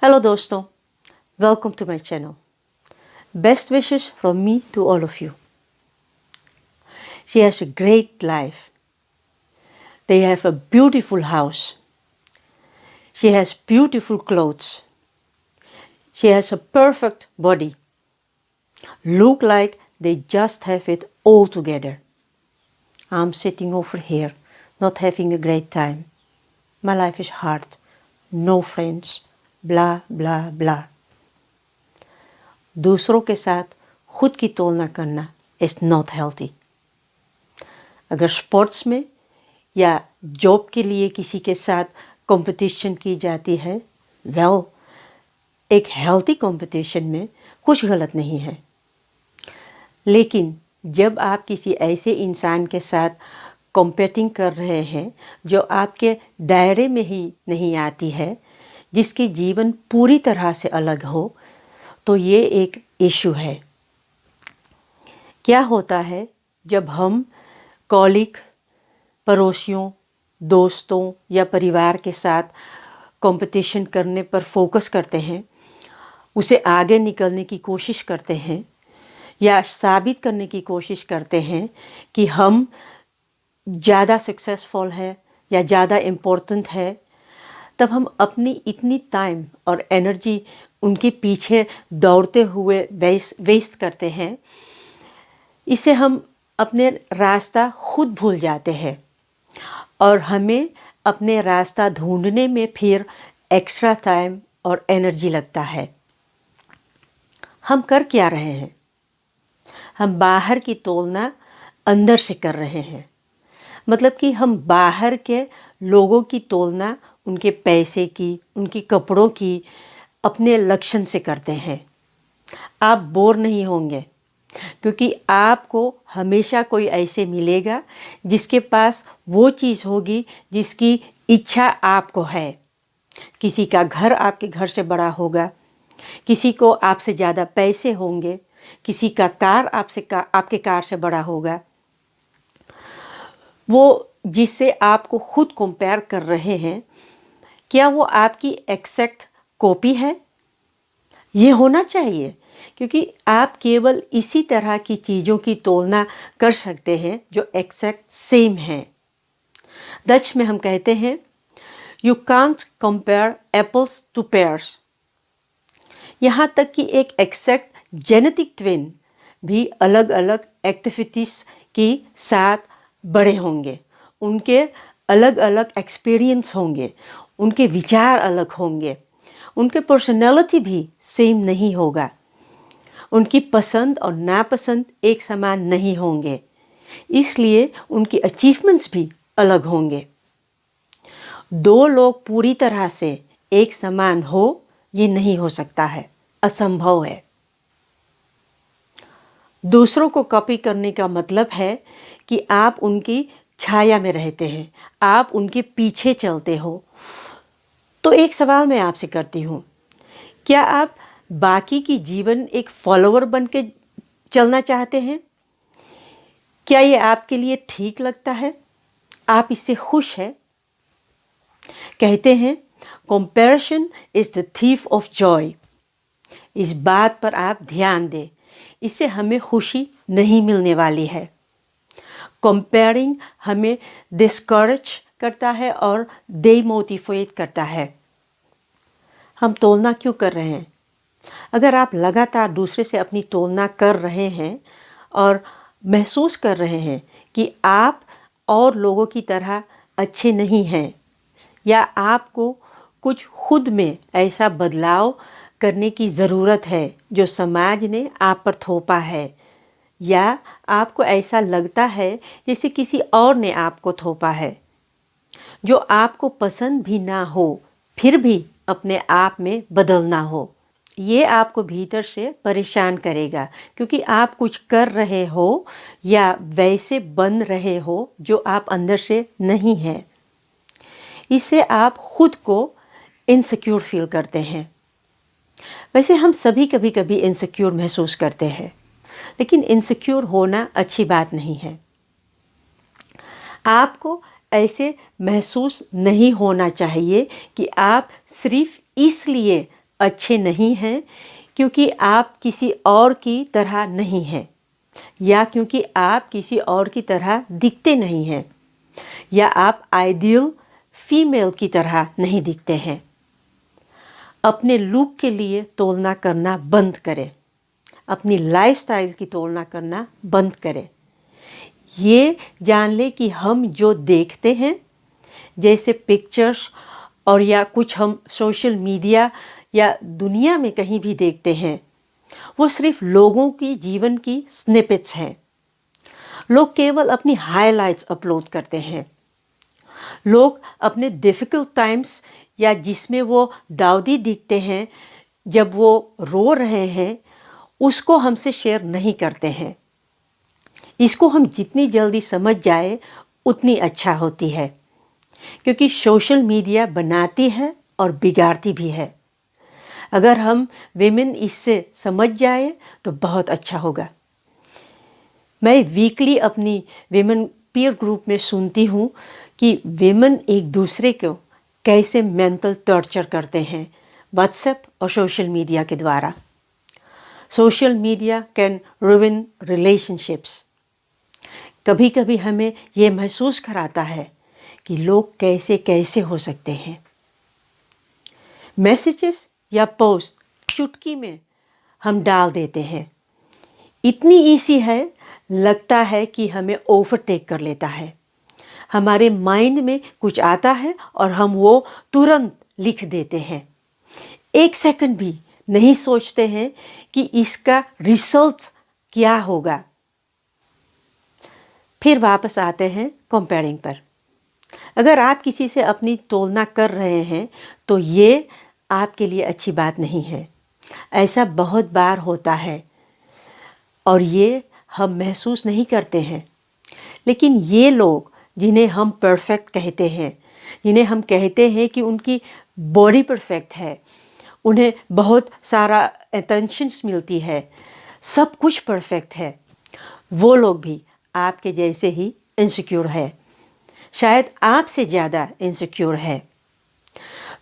Hello दोस्तों, welcome to my channel. Best wishes from me to all of you. She has a great life. They have a beautiful house. She has beautiful clothes. She has a perfect body. Look like they just have it all together. I'm sitting over here, not having a great time. My life is hard. No friends. Blah blah blah. दूसरों के साथ खुद की तुलना करना is not healthy. अगर sports में या जॉब के लिए किसी के साथ कंपटीशन की जाती है, एक हेल्थी कंपटीशन में कुछ गलत नहीं है। लेकिन जब आप किसी ऐसे इंसान के साथ कंपीटिंग कर रहे हैं जो आपके दायरे में ही नहीं आती है, जिसकी जीवन पूरी तरह से अलग हो, तो ये एक इशू है। क्या होता है जब हम कॉलीग, पड़ोसियों, दोस्तों या परिवार के साथ कंपटीशन करने पर फोकस करते हैं, उसे आगे निकलने की कोशिश करते हैं या साबित करने की कोशिश करते हैं कि हम ज़्यादा सक्सेसफुल है या ज़्यादा इम्पोर्टेंट है, तब हम अपनी इतनी टाइम और एनर्जी उनके पीछे दौड़ते हुए वेस्ट करते हैं। इससे हम अपने रास्ता खुद भूल जाते हैं और हमें अपने रास्ता ढूंढने में फिर एक्स्ट्रा टाइम और एनर्जी लगता है। हम कर क्या रहे हैं? हम बाहर की तुलना अंदर से कर रहे हैं। मतलब कि हम बाहर के लोगों की तुलना उनके पैसे की, उनकी कपड़ों की, अपने लक्षण से करते हैं। आप बोर नहीं होंगे क्योंकि आपको हमेशा कोई ऐसे मिलेगा जिसके पास वो चीज़ होगी जिसकी इच्छा आपको है। किसी का घर आपके घर से बड़ा होगा, किसी को आपसे ज़्यादा पैसे होंगे, किसी का कार आपके कार से बड़ा होगा। वो जिससे आपको खुद कंपेयर कर रहे हैं, क्या वो आपकी एग्जैक्ट कॉपी है? ये होना चाहिए, क्योंकि आप केवल इसी तरह की चीज़ों की तुलना कर सकते हैं जो एग्जैक्ट सेम हैं। डच में हम कहते हैं you can't compare apples two pairs. यहाँ तक कि एक एग्जैक्ट जेनेटिक ट्विन भी अलग अलग एक्टिविटीज़ के साथ बड़े होंगे, उनके अलग अलग एक्सपीरियंस होंगे, उनके विचार अलग होंगे, उनके पर्सनैलिटी भी सेम नहीं होगा, उनकी पसंद और नापसंद एक समान नहीं होंगे, इसलिए उनकी अचीवमेंट्स भी अलग होंगे। दो लोग पूरी तरह से एक समान हो, ये नहीं हो सकता है, असंभव है। दूसरों को कॉपी करने का मतलब है कि आप उनकी छाया में रहते हैं, आप उनके पीछे चलते हो। तो एक सवाल मैं आपसे करती हूँ, क्या आप बाकी की जीवन एक फॉलोअर बन के चलना चाहते हैं? क्या ये आपके लिए ठीक लगता है? आप इससे खुश हैं? कहते हैं comparison is the thief of Joy. इस बात पर आप ध्यान दें, इससे हमें खुशी नहीं मिलने वाली है। कंपेयरिंग हमें डिस्करेज करता है और डिमोटिवेट करता है। हम तुलना क्यों कर रहे हैं? अगर आप लगातार दूसरे से अपनी तुलना कर रहे हैं और महसूस कर रहे हैं कि आप और लोगों की तरह अच्छे नहीं हैं, या आपको कुछ खुद में ऐसा बदलाव करने की ज़रूरत है जो समाज ने आप पर थोपा है, या आपको ऐसा लगता है जैसे किसी और ने आपको थोपा है, जो आपको पसंद भी ना हो फिर भी अपने आप में बदलना हो, ये आपको भीतर से परेशान करेगा, क्योंकि आप कुछ कर रहे हो या वैसे बन रहे हो जो आप अंदर से नहीं हैं। इससे आप खुद को इनसिक्योर फील करते हैं। वैसे हम सभी कभी कभी इनसिक्योर महसूस करते हैं, लेकिन इनसिक्योर होना अच्छी बात नहीं है। आपको ऐसे महसूस नहीं होना चाहिए कि आप सिर्फ इसलिए अच्छे नहीं हैं क्योंकि आप किसी और की तरह नहीं हैं, या क्योंकि आप किसी और की तरह दिखते नहीं हैं, या आप आइडियल फीमेल की तरह नहीं दिखते हैं। अपने लुक के लिए तुलना करना बंद करें। अपनी लाइफस्टाइल की तुलना करना बंद करें। ये जान लें कि हम जो देखते हैं, जैसे पिक्चर्स और या कुछ हम सोशल मीडिया या दुनिया में कहीं भी देखते हैं, वो सिर्फ लोगों की जीवन की स्निपेट्स हैं। लोग केवल अपनी हाइलाइट्स अपलोड करते हैं। लोग अपने डिफ़िकल्ट टाइम्स या जिसमें वो दाऊदी दिखते हैं, जब वो रो रहे हैं, उसको हमसे शेयर नहीं करते हैं। इसको हम जितनी जल्दी समझ जाए उतनी अच्छा होती है, क्योंकि सोशल मीडिया बनाती है और बिगाड़ती भी है। अगर हम विमेन इससे समझ जाए तो बहुत अच्छा होगा। मैं वीकली अपनी विमेन पीयर ग्रुप में सुनती हूँ कि विमेन एक दूसरे को कैसे मेंटल टॉर्चर करते हैं व्हाट्सएप और सोशल मीडिया के द्वारा। Social media can ruin relationships. कभी कभी हमें ये महसूस कराता है कि लोग कैसे कैसे हो सकते हैं। मैसेजेस या पोस्ट चुटकी में हम डाल देते हैं। इतनी ईजी है, लगता है कि हमें ओवरटेक कर लेता है। हमारे माइंड में कुछ आता है और हम वो तुरंत लिख देते हैं। 1 सेकंड भी नहीं सोचते हैं कि इसका रिजल्ट क्या होगा। फिर वापस आते हैं कंपेयरिंग पर। अगर आप किसी से अपनी तुलना कर रहे हैं तो ये आपके लिए अच्छी बात नहीं है। ऐसा बहुत बार होता है और ये हम महसूस नहीं करते हैं। लेकिन ये लोग जिन्हें हम परफेक्ट कहते हैं, जिन्हें हम कहते हैं कि उनकी बॉडी परफेक्ट है, उन्हें बहुत सारा अटेंशन्स मिलती है, सब कुछ परफेक्ट है, वो लोग भी आपके जैसे ही इनसिक्योर है, शायद आपसे ज़्यादा इनसिक्योर है।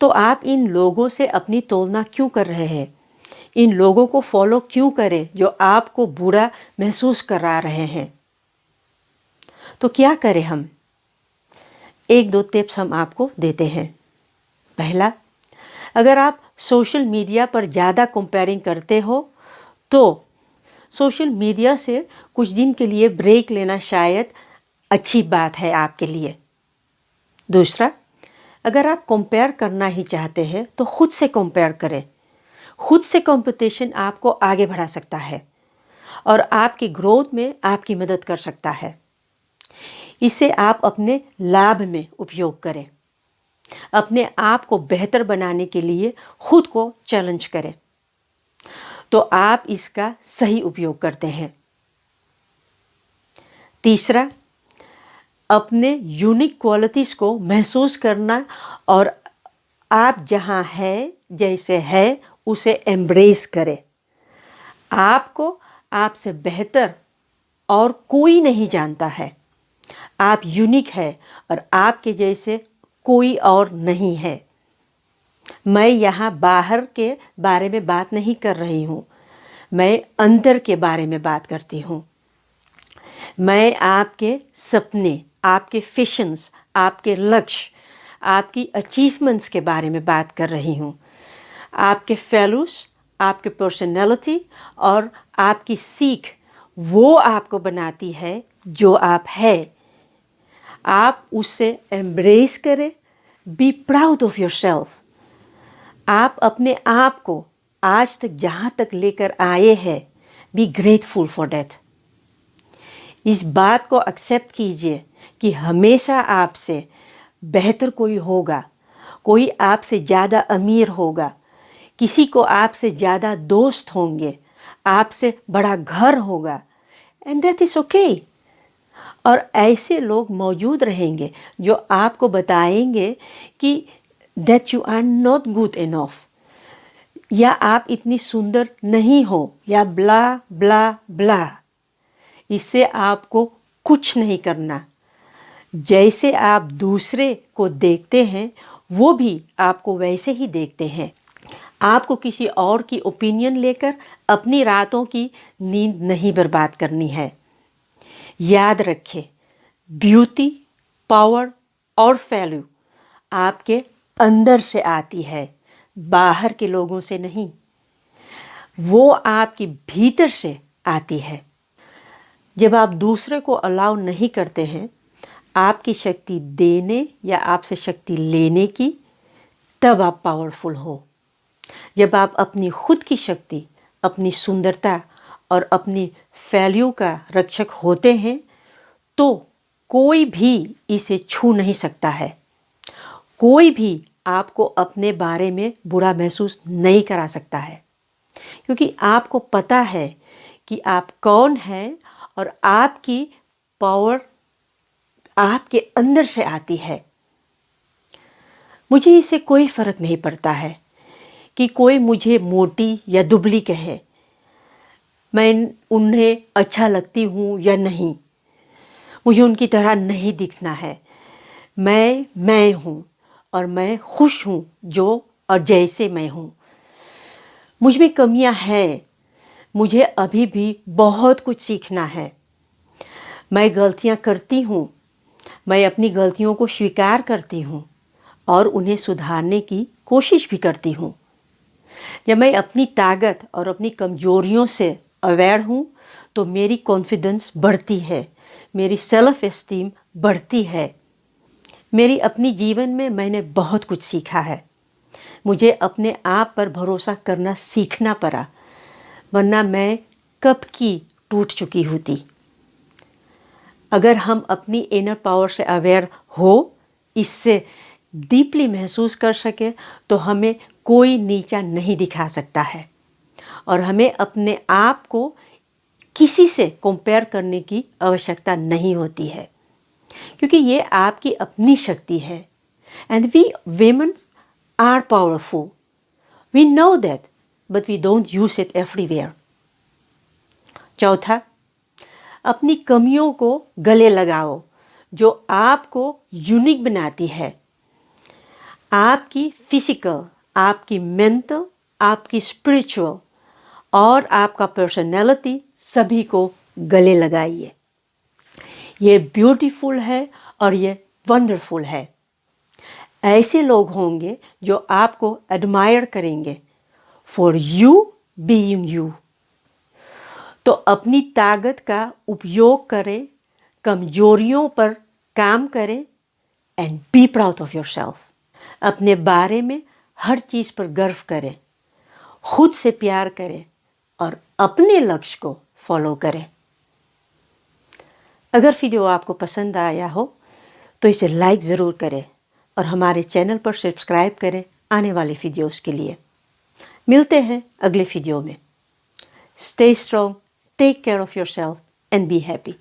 तो आप इन लोगों से अपनी तुलना क्यों कर रहे हैं? इन लोगों को फॉलो क्यों करें जो आपको बुरा महसूस करा रहे हैं? तो क्या करें हम? 1-2 टिप्स हम आपको देते हैं। पहला, अगर आप सोशल मीडिया पर ज़्यादा कंपेयरिंग करते हो तो सोशल मीडिया से कुछ दिन के लिए ब्रेक लेना शायद अच्छी बात है आपके लिए। दूसरा, अगर आप कंपेयर करना ही चाहते हैं तो खुद से कंपेयर करें। खुद से कंपटीशन आपको आगे बढ़ा सकता है और आपकी ग्रोथ में आपकी मदद कर सकता है। इसे आप अपने लाभ में उपयोग करें। अपने आप को बेहतर बनाने के लिए खुद को चैलेंज करें तो आप इसका सही उपयोग करते हैं। तीसरा, अपने यूनिक क्वालिटीज़ को महसूस करना और आप जहाँ हैं, जैसे है, उसे एम्ब्रेस करें। आपको आपसे बेहतर और कोई नहीं जानता है। आप यूनिक है और आपके जैसे कोई और नहीं है। मैं यहाँ बाहर के बारे में बात नहीं कर रही हूँ, मैं अंदर के बारे में बात करती हूँ। मैं आपके सपने, आपके विजन्स, आपके लक्ष्य, आपकी अचीवमेंट्स के बारे में बात कर रही हूँ। आपके वैल्यूज़, आपके पर्सनैलिटी और आपकी सीख, वो आपको बनाती है जो आप है। आप उससे एम्ब्रेस करें। Be proud of yourself. आप अपने आप को आज तक जहाँ तक लेकर आए हैं, बी ग्रेटफुल फॉर दैट। इस बात को एक्सेप्ट कीजिए कि हमेशा आपसे बेहतर कोई होगा, कोई आपसे ज़्यादा अमीर होगा, किसी को आपसे ज़्यादा दोस्त होंगे, आपसे बड़ा घर होगा, एंड दैट इज़ ओके। और ऐसे लोग मौजूद रहेंगे जो आपको बताएंगे कि that you are not good enough, या आप इतनी सुंदर नहीं हो, या ब्ला ब्ला ब्ला। इससे आपको कुछ नहीं करना। जैसे आप दूसरे को देखते हैं वो भी आपको वैसे ही देखते हैं। आपको किसी और की ओपिनियन लेकर अपनी रातों की नींद नहीं बर्बाद करनी है। याद रखें, ब्यूटी, पावर और वैल्यू आपके अंदर से आती है, बाहर के लोगों से नहीं। वो आपके भीतर से आती है। जब आप दूसरे को अलाउ नहीं करते हैं आपकी शक्ति देने या आपसे शक्ति लेने की, तब आप पावरफुल हो। जब आप अपनी खुद की शक्ति, अपनी सुंदरता और अपनी वैल्यू का रक्षक होते हैं तो कोई भी इसे छू नहीं सकता है। कोई भी आपको अपने बारे में बुरा महसूस नहीं करा सकता है, क्योंकि आपको पता है कि आप कौन हैं और आपकी पावर आपके अंदर से आती है। मुझे इससे कोई फ़र्क नहीं पड़ता है कि कोई मुझे मोटी या दुबली कहे, मैं उन्हें अच्छा लगती हूँ या नहीं। मुझे उनकी तरह नहीं दिखना है। मैं हूँ और मैं खुश हूँ जो और जैसे मैं हूँ। मुझ में कमियाँ हैं, मुझे अभी भी बहुत कुछ सीखना है। मैं गलतियाँ करती हूँ, मैं अपनी गलतियों को स्वीकार करती हूँ और उन्हें सुधारने की कोशिश भी करती हूँ। जब मैं अपनी ताकत और अपनी कमजोरियों से अवेयर हूँ तो मेरी कॉन्फिडेंस बढ़ती है, मेरी सेल्फ एस्टीम बढ़ती है। मेरी अपनी जीवन में मैंने बहुत कुछ सीखा है। मुझे अपने आप पर भरोसा करना सीखना पड़ा, वरना मैं कब की टूट चुकी होती। अगर हम अपनी इनर पावर से अवेयर हो, इससे डीपली महसूस कर सके तो हमें कोई नीचा नहीं दिखा सकता है और हमें अपने आप को किसी से कंपेयर करने की आवश्यकता नहीं होती है, क्योंकि ये आपकी अपनी शक्ति है। And we women are powerful. We know that, but we don't use it everywhere. चौथा, अपनी कमियों को गले लगाओ जो आपको यूनिक बनाती है। आपकी फिजिकल, आपकी मेंटल, आपकी स्पिरिचुअल और आपका पर्सनैलिटी सभी को गले लगाइए। ये ब्यूटीफुल है और ये वंडरफुल है। ऐसे लोग होंगे जो आपको एडमायर करेंगे फॉर यू बीइंग यू। तो अपनी ताकत का उपयोग करें, कमजोरियों पर काम करें and be proud of yourself. अपने बारे में हर चीज़ पर गर्व करें, खुद से प्यार करें और अपने लक्ष्य को फॉलो करें। अगर वीडियो आपको पसंद आया हो तो इसे लाइक ज़रूर करें और हमारे चैनल पर सब्सक्राइब करें आने वाले वीडियोस के लिए। मिलते हैं अगले वीडियो में। Stay strong, take care of yourself and be happy.